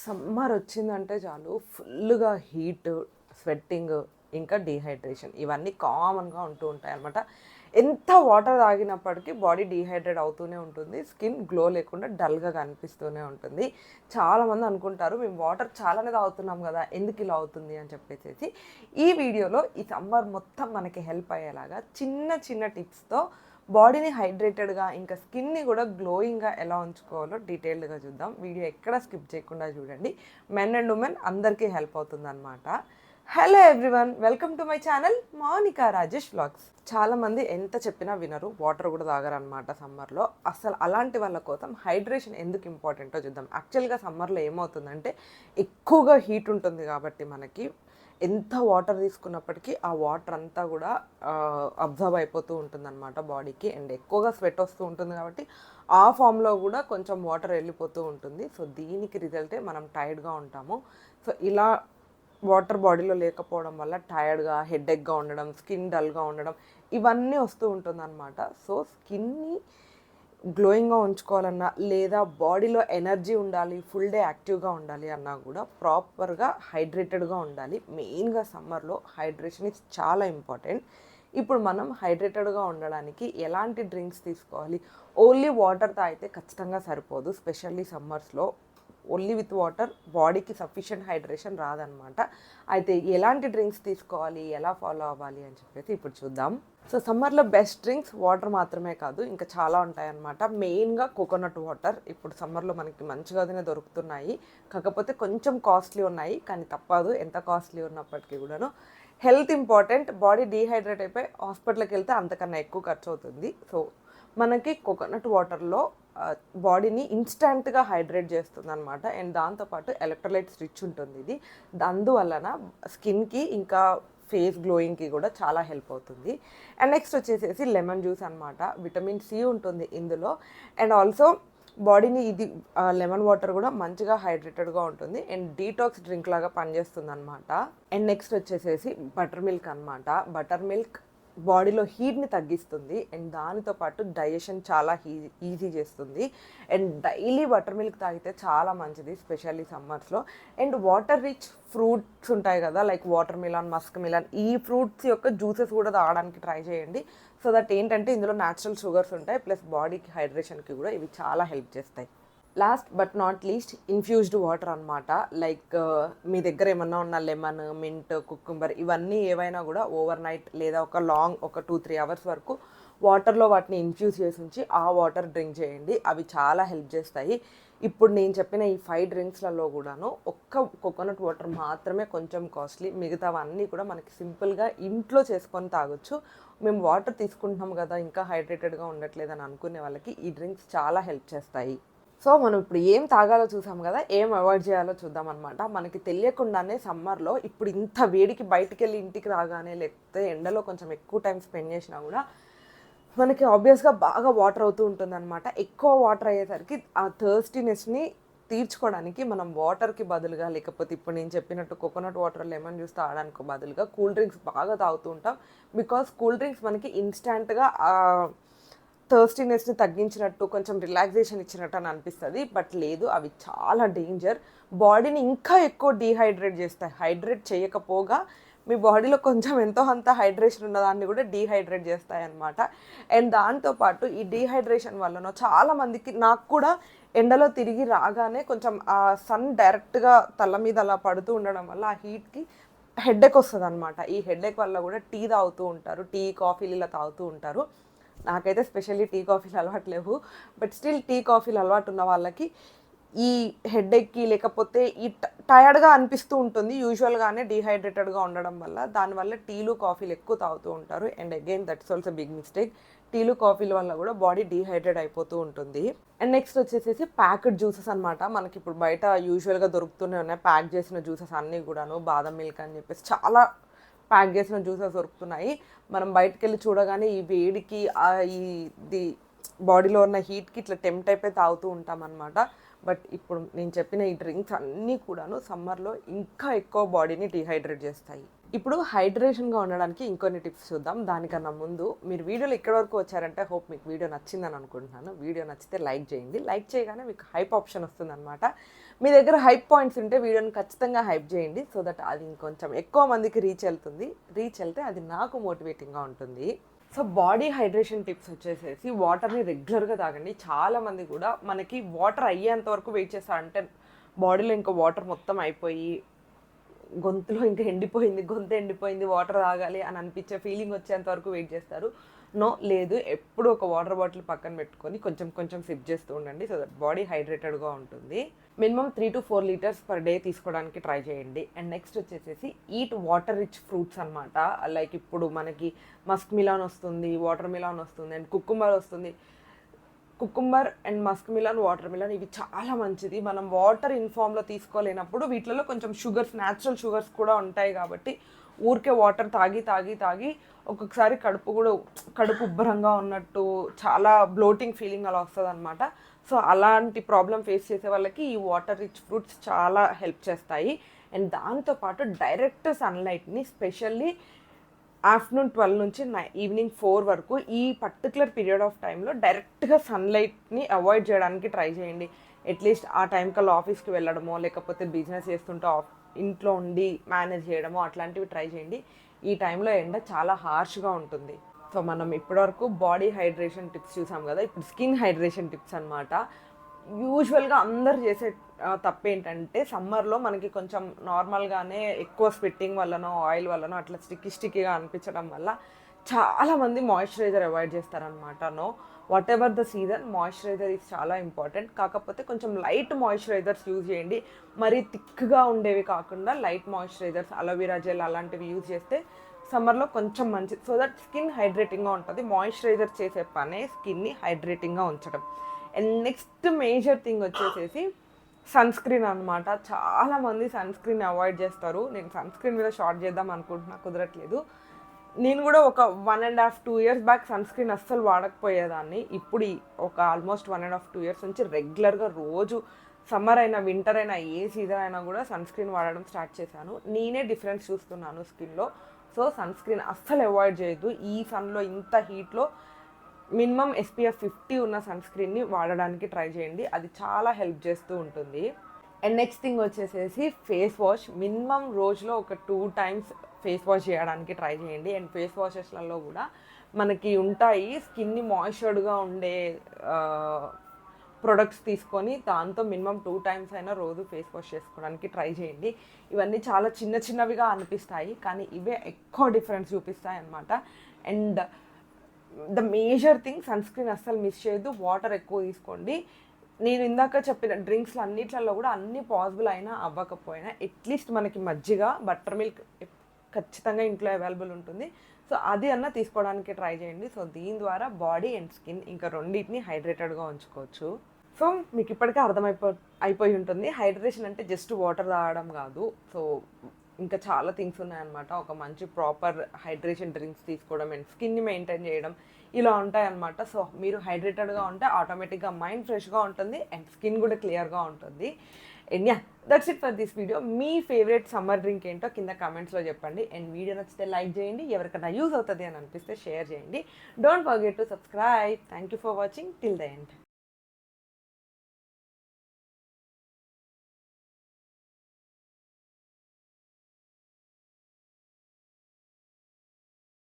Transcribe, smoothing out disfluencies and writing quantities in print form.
Summer వచ్చిందంటే చాలు ఫుల్గా హీట్, స్వెట్టింగ్, ఇంకా డీహైడ్రేషన్ ఇవన్నీ కామన్గా ఉంటూ ఉంటాయి అన్నమాట. ఎంత వాటర్ తాగినప్పటికీ బాడీ డీహైడ్రేట్ అవుతూనే ఉంటుంది, స్కిన్ గ్లో లేకుండా డల్గా కనిపిస్తూనే ఉంటుంది. చాలామంది అనుకుంటారు మేము వాటర్ చాలానే తాగుతున్నాం కదా, ఎందుకు ఇలా అవుతుంది అని చెప్పేసి. ఈ వీడియోలో ఈ సమ్మర్ మొత్తం మనకి హెల్ప్ అయ్యేలాగా చిన్న చిన్న టిప్స్తో బాడీని హైడ్రేటెడ్గా ఇంకా స్కిన్ని కూడా గ్లోయింగ్గా ఎలా ఉంచుకోవాలో డీటెయిల్డ్గా చూద్దాం. వీడియో ఎక్కడ స్కిప్ చేయకుండా చూడండి. మెన్ అండ్ ఉమెన్ అందరికీ హెల్ప్ అవుతుంది అనమాట. Hello everyone, welcome to my channel Mounika Rajesh vlogs. చాలామంది ఎంత చెప్పినా వినరు, వాటర్ కూడా తాగరనమాట సమ్మర్లో. అసలు అలాంటి వాళ్ళ కోసం హైడ్రేషన్ ఎందుకు ఇంపార్టెంటో చూద్దాం. యాక్చువల్గా సమ్మర్లో ఏమవుతుందంటే ఎక్కువగా హీట్ ఉంటుంది కాబట్టి మనకి ఎంత వాటర్ తీసుకున్నప్పటికీ ఆ వాటర్ అంతా కూడా అబ్జర్వ్ అయిపోతూ ఉంటుంది అనమాట బాడీకి. అండ్ ఎక్కువగా స్వెట్ వస్తూ ఉంటుంది కాబట్టి ఆ ఫామ్లో కూడా కొంచెం వాటర్ వెళ్ళిపోతూ ఉంటుంది. సో దీనికి రిజల్టే మనం టైర్డ్గా ఉంటాము. సో ఇలా వాటర్ బాడీలో లేకపోవడం వల్ల టైర్డ్గా, హెడేక్గా ఉండడం, స్కిన్ డల్గా ఉండడం ఇవన్నీ వస్తూ ఉంటుందన్నమాట. సో స్కిన్ని గ్లోయింగ్గా ఉంచుకోవాలన్నా లేదా బాడీలో ఎనర్జీ ఉండాలి, ఫుల్ డే యాక్టివ్గా ఉండాలి అన్నా కూడా ప్రాపర్గా హైడ్రేటెడ్గా ఉండాలి. మెయిన్గా సమ్మర్లో హైడ్రేషన్ ఇస్ చాలా ఇంపార్టెంట్. ఇప్పుడు మనం హైడ్రేటెడ్గా ఉండడానికి ఎలాంటి డ్రింక్స్ తీసుకోవాలి? ఓన్లీ వాటర్ తాగితే ఖచ్చితంగా సరిపోదు. స్పెషల్లీ సమ్మర్స్లో ఓన్లీ విత్ వాటర్ బాడీకి సఫిషియెంట్ హైడ్రేషన్ రాదనమాట. అయితే ఎలాంటి డ్రింక్స్ తీసుకోవాలి, ఎలా ఫాలో అవ్వాలి అని చెప్పేసి ఇప్పుడు చూద్దాం. సో సమ్మర్లో బెస్ట్ డ్రింక్స్ వాటర్ మాత్రమే కాదు, ఇంకా చాలా ఉంటాయన్నమాట. మెయిన్గా కోకోనట్ వాటర్ ఇప్పుడు సమ్మర్లో మనకి మంచిగానే దొరుకుతున్నాయి. కాకపోతే కొంచెం కాస్ట్లీ ఉన్నాయి, కానీ తప్పదు. ఎంత కాస్ట్లీ ఉన్నప్పటికీ కూడాను హెల్త్ ఇంపార్టెంట్. బాడీ డీహైడ్రేట్ అయిపోయి హాస్పిటల్కి వెళ్తే అంతకన్నా ఎక్కువ ఖర్చు అవుతుంది. సో మనకి కోకోనట్ వాటర్లో బాడీని ఇన్స్టెంట్గా హైడ్రేట్ చేస్తుంది అనమాట. అండ్ దాంతోపాటు ఎలక్ట్రోలైట్స్ రిచ్ ఉంటుంది ఇది. అందువలన స్కిన్కి ఇంకా ఫేస్ గ్లోయింగ్కి కూడా చాలా హెల్ప్ అవుతుంది. అండ్ నెక్స్ట్ వచ్చేసేసి లెమన్ జ్యూస్ అనమాట. విటమిన్ సి ఉంటుంది ఇందులో. అండ్ ఆల్సో బాడీని ఇది లెమన్ వాటర్ కూడా మంచిగా హైడ్రేటెడ్గా ఉంటుంది అండ్ డీటాక్స్ డ్రింక్ లాగా పనిచేస్తుంది అనమాట. అండ్ నెక్స్ట్ వచ్చేసేసి బటర్ మిల్క్ అనమాట. బటర్ మిల్క్ బాడీలో హీట్ని తగ్గిస్తుంది అండ్ దానితో పాటు డైజెషన్ చాలా ఈజీ చేస్తుంది. అండ్ డైలీ బటర్ మిల్క్ తాగితే చాలా మంచిది, స్పెషల్లీ సమ్మర్స్లో. అండ్ వాటర్ రిచ్ ఫ్రూట్స్ ఉంటాయి కదా, like watermelon, muskmelon, ఈ ఫ్రూట్స్ యొక్క జ్యూసెస్ కూడా తాగడానికి ట్రై చేయండి. సో దట్ ఏంటంటే ఇందులో న్యాచురల్ షుగర్స్ ఉంటాయి, ప్లస్ బాడీకి హైడ్రేషన్కి కూడా ఇవి చాలా హెల్ప్ చేస్తాయి. Last but not least infused water అనమాట. లైక్ మీ దగ్గర ఏమన్నా ఉన్న లెమన్, మింట్, కుకుంబర్ ఇవన్నీ ఏవైనా కూడా ఓవర్ నైట్ లేదా ఒక 2-3 అవర్స్ వరకు వాటర్లో వాటిని ఇన్ఫ్యూజ్ చేసి ఉంచి ఆ వాటర్ డ్రింక్ చేయండి. అవి చాలా హెల్ప్ చేస్తాయి. ఇప్పుడు నేను చెప్పిన ఈ 5 డ్రింక్స్లలో కూడాను ఒక్క కోకోనట్ వాటర్ మాత్రమే కొంచెం కాస్ట్లీ, మిగతావన్నీ కూడా మనకి సింపుల్గా ఇంట్లో చేసుకొని తాగొచ్చు. మేము వాటర్ తీసుకుంటున్నాం కదా, ఇంకా హైడ్రేటెడ్గా ఉండట్లేదని అనుకునే వాళ్ళకి ఈ డ్రింక్స్ చాలా హెల్ప్ చేస్తాయి. సో మనం ఇప్పుడు ఏం తాగాలో చూసాం కదా, ఏం అవాయిడ్ చేయాలో చూద్దాం అనమాట. మనకి తెలియకుండానే సమ్మర్లో ఇప్పుడు ఇంత వేడికి బయటికి వెళ్ళి ఇంటికి రాగానే లేకపోతే ఎండలో కొంచెం ఎక్కువ టైం స్పెండ్ చేసినా కూడా మనకి ఆబ్వియస్గా బాగా వాటర్ అవుతూ ఉంటుంది అనమాట. ఎక్కువ వాటర్ అయ్యేసరికి ఆ థర్స్టీనెస్ని తీర్చుకోవడానికి మనం వాటర్కి బదులుగా, లేకపోతే ఇప్పుడు నేను చెప్పినట్టు కోకోనట్ వాటర్, లెమన్ జ్యూస్ తాగడానికి బదులుగా కూల్ డ్రింక్స్ బాగా తాగుతూ ఉంటాం. బికాస్ కూల్ డ్రింక్స్ మనకి ఇన్స్టెంట్గా థర్స్టీనెస్ని తగ్గించినట్టు, కొంచెం రిలాక్సేషన్ ఇచ్చినట్టు అని అనిపిస్తుంది. బట్ లేదు, అవి చాలా డేంజర్. బాడీని ఇంకా ఎక్కువ డీహైడ్రేట్ చేస్తాయి. హైడ్రేట్ చేయకపోగా మీ బాడీలో కొంచెం ఎంతో అంత హైడ్రేషన్ ఉన్నదాన్ని కూడా డీహైడ్రేట్ చేస్తాయి అన్నమాట. అండ్ దాంతోపాటు ఈ డీహైడ్రేషన్ వల్లనో చాలామందికి, నాకు కూడా ఎండలో తిరిగి రాగానే కొంచెం ఆ సన్ డైరెక్ట్గా తల మీద అలా పడుతూ ఉండడం వల్ల ఆ హీట్కి హెడేక్ వస్తుంది అనమాట. ఈ హెడేక్ వల్ల కూడా టీ తాగుతూ ఉంటారు, టీ కాఫీలు ఇలా తాగుతూ ఉంటారు. నాకైతే స్పెషల్లీ టీ కాఫీలు అలవాటు లేవు. బట్ స్టిల్ టీ కాఫీలు అలవాటు ఉన్న వాళ్ళకి ఈ హెడేక్కి లేకపోతే ఈ టయర్డ్గా అనిపిస్తూ ఉంటుంది యూజువల్గానే డీహైడ్రేటెడ్గా ఉండడం వల్ల. దానివల్ల టీలు, కాఫీలు ఎక్కువ తాగుతూ ఉంటారు. And again that's also big mistake. టీలు, కాఫీల వల్ల కూడా బాడీ డీహైడ్రేట్ అయిపోతూ ఉంటుంది. అండ్ నెక్స్ట్ వచ్చేసేసి ప్యాకెడ్ జ్యూసెస్ అనమాట. మనకి ఇప్పుడు బయట యూజువల్గా దొరుకుతూనే ఉన్నాయి ప్యాక్ చేసిన జ్యూసెస్ అన్నీ కూడాను. బాదం మిల్క్ అని చెప్పేసి చాలా ప్యాక్ చేసిన జ్యూసెస్ దొరుకుతున్నాయి. మనం బయటకు వెళ్ళి చూడగానే ఈ వేడికి ఇది బాడీలో ఉన్న హీట్కి ఇట్లా టెంప్ట్ అయిపోయి తాగుతూ ఉంటాం అనమాట. బట్ ఇప్పుడు నేను చెప్పిన ఈ డ్రింక్స్ అన్నీ కూడాను సమ్మర్లో ఇంకా ఎక్కువ బాడీని డీహైడ్రేట్ చేస్తాయి. ఇప్పుడు హైడ్రేషన్గా ఉండడానికి ఇంకొన్ని టిప్స్ చూద్దాం. దానికన్నా ముందు మీరు వీడియోలో ఇక్కడి వరకు వచ్చారంటే హోప్ మీకు వీడియో నచ్చిందని అనుకుంటున్నాను. వీడియో నచ్చితే లైక్ చేయండి. లైక్ చేయగానే మీకు హైప్ ఆప్షన్ వస్తుందన్నమాట. మీ దగ్గర హైప్ పాయింట్స్ ఉంటే వీడియోని ఖచ్చితంగా హైప్ చేయండి, సో దట్ అది ఇంకొంచెం ఎక్కువ మందికి రీచ్ వెళ్తే అది నాకు మోటివేటింగ్గా ఉంటుంది. సో బాడీ హైడ్రేషన్ టిప్స్ వచ్చేసేసి వాటర్ని రెగ్యులర్గా తాగండి. చాలామంది కూడా మనకి వాటర్ అయ్యేంత వరకు వెయిట్ చేస్తారు, అంటే బాడీలో ఇంకా వాటర్ మొత్తం అయిపోయి గొంతులో ఇంకా గొంతు ఎండిపోయింది వాటర్ తాగాలి అని అనిపించే ఫీలింగ్ వచ్చేంత వరకు వెయిట్ చేస్తారు. లేదు, ఎప్పుడు ఒక వాటర్ బాటిల్ పక్కన పెట్టుకొని కొంచెం కొంచెం సిప్ చేస్తూ ఉండండి, సో దట్ బాడీ హైడ్రేటెడ్గా ఉంటుంది. Minimum 3 to 4 litres per day తీసుకోవడానికి ట్రై చేయండి. అండ్ నెక్స్ట్ వచ్చేసేసి ఈట్ వాటర్ రిచ్ ఫ్రూట్స్ అనమాట. లైక్ ఇప్పుడు మనకి మస్క్ మిలాన్ వస్తుంది, వాటర్ మిలాన్ వస్తుంది, అండ్ కుకుంబర్ వస్తుంది. Cucumber and musk melon, water melon ఇవి చాలా మంచిది. మనం వాటర్ ఇన్ఫామ్లో తీసుకోలేనప్పుడు వీటిలో కొంచెం షుగర్స్, న్యాచురల్ షుగర్స్ కూడా ఉంటాయి కాబట్టి ఊరికే వాటర్ తాగి ఒక్కొక్కసారి కడుపు ఉబ్బరంగా ఉన్నట్టు చాలా బ్లోటింగ్ ఫీలింగ్ అలా వస్తుంది అనమాట. సో అలాంటి ప్రాబ్లం ఫేస్ చేసే వాళ్ళకి ఈ వాటర్ రిచ్ ఫ్రూట్స్ చాలా హెల్ప్ చేస్తాయి. అండ్ దాంతోపాటు డైరెక్ట్ సన్లైట్ని స్పెషల్లీ ఆఫ్టర్నూన్ 12 నుంచి ఈవినింగ్ 4 వరకు ఈ పర్టికులర్ పీరియడ్ ఆఫ్ టైంలో డైరెక్ట్గా సన్లైట్ని అవాయిడ్ చేయడానికి ట్రై చేయండి. అట్లీస్ట్ ఆ టైం కల్లా ఆఫీస్కి వెళ్ళడమో లేకపోతే బిజినెస్ చేస్తుంటే ఇంట్లో ఉండి మేనేజ్ చేయడమో అట్లాంటివి ట్రై చేయండి. ఈ టైంలో ఎండ చాలా హార్ష్గా ఉంటుంది. సో మనం ఇప్పటివరకు బాడీ హైడ్రేషన్ టిప్స్ చూసాం కదా, ఇప్పుడు స్కిన్ హైడ్రేషన్ టిప్స్ అనమాట. యూజువల్గా అందరు చేసే తప్పు ఏంటంటే సమ్మర్లో మనకి కొంచెం నార్మల్గానే ఎక్కువ స్వెట్టింగ్ వల్లనో ఆయిల్ వల్లనో అట్లా స్టిక్కీగా అనిపించడం వల్ల చాలామంది మాయిశ్చరైజర్ అవాయిడ్ చేస్తారనమాట. What ever the season moisturiser is చాలా ఇంపార్టెంట్. కాకపోతే కొంచెం లైట్ మాయిశ్చరైజర్స్ యూజ్ చేయండి, మరీ థిక్గా ఉండేవి కాకుండా లైట్ మాయిశ్చరైజర్స్, అలోవెరా జెల్ అలాంటివి యూజ్ చేస్తే సమ్మర్లో కొంచెం మంచిది, సో దట్ స్కిన్ హైడ్రేటింగ్గా ఉంటుంది. మాయిశ్చరైజర్ చేసే పనే స్కిన్ని హైడ్రేటింగ్గా ఉంచడం. అండ్ నెక్స్ట్ మేజర్ థింగ్ వచ్చేసేసి సన్ స్క్రీన్ అనమాట. చాలామంది సన్ స్క్రీన్ అవాయిడ్ చేస్తారు. నేను సన్ స్క్రీన్ మీద షార్ట్ చేద్దాం అనుకుంటున్నా, కుదరట్లేదు. నేను కూడా ఒక 1.5-2 years బ్యాక్ సన్ స్క్రీన్ అస్సలు వాడకపోయేదాన్ని. ఇప్పుడు ఒక ఆల్మోస్ట్ 1.5-2 years నుంచి రెగ్యులర్గా రోజు సమ్మర్ అయినా వింటర్ అయినా ఏ సీజన్ అయినా కూడా సన్ స్క్రీన్ వాడడం స్టార్ట్ చేశాను. నేనే డిఫరెన్స్ చూస్తున్నాను స్కిన్లో. సో సన్ స్క్రీన్ అస్సలు అవాయిడ్ చేయొద్దు. ఈ సన్లో ఇంత హీట్లో మినిమం SPF 50 ఉన్న సన్ స్క్రీన్ని వాడడానికి ట్రై చేయండి, అది చాలా హెల్ప్ చేస్తూ ఉంటుంది. అండ్ నెక్స్ట్ థింగ్ వచ్చేసేసి ఫేస్ వాష్. మినిమం రోజులో ఒక 2 times ఫేస్ వాష్ చేయడానికి ట్రై చేయండి. అండ్ ఫేస్ వాషెస్లలో కూడా మనకి ఉంటాయి స్కిన్ని మాయిశ్చర్డ్గా ఉండే ప్రొడక్ట్స్ తీసుకొని దాంతో మినిమం 2 times అయినా రోజు ఫేస్ వాష్ చేసుకోవడానికి ట్రై చేయండి. ఇవన్నీ చాలా చిన్నవిగా అనిపిస్తాయి, కానీ ఇవే ఎక్కువ డిఫరెన్స్ చూపిస్తాయి అన్నమాట. And the major thing sunscreen అస్సలు మిస్ చేయొద్దు, వాటర్ ఎక్కువ తీసుకోండి. నేను ఇందాక చెప్పిన డ్రింక్స్లో అన్నిట్లలో కూడా అన్నీ పాసిబుల్ అయినా అవ్వకపోయినా అట్లీస్ట్ మనకి మజ్జిగ, బటర్ మిల్క్ ఖచ్చితంగా ఇంట్లో అవైలబుల్ ఉంటుంది. సో అది తీసుకోవడానికి ట్రై చేయండి. సో దీని ద్వారా బాడీ అండ్ స్కిన్ ఇంకా రెండింటిని హైడ్రేటెడ్గా ఉంచుకోవచ్చు. సో మీకు ఇప్పటికే అయిపోయి ఉంటుంది, హైడ్రేషన్ అంటే జస్ట్ వాటర్ తాగడం కాదు. సో ఇంకా చాలా థింగ్స్ ఉన్నాయన్నమాట. ఒక మంచి ప్రాపర్ హైడ్రేషన్ డ్రింక్స్ తీసుకోవడం అండ్ స్కిన్ని మెయింటైన్ చేయడం ఇలా ఉంటాయన్నమాట. సో మీరు హైడ్రేటెడ్గా ఉంటే ఆటోమేటిక్గా మైండ్ ఫ్రెష్గా ఉంటుంది అండ్ స్కిన్ కూడా క్లియర్గా ఉంటుంది. And that's it for this video. Me favourite summer drink ఏంటో కింద కామెంట్స్లో చెప్పండి. అండ్ వీడియో నచ్చితే లైక్ చేయండి, ఎవరికైనా యూజ్ అవుతుంది అని అనిపిస్తే షేర్ చేయండి. Don't forget to subscribe. Thank you for watching till the end.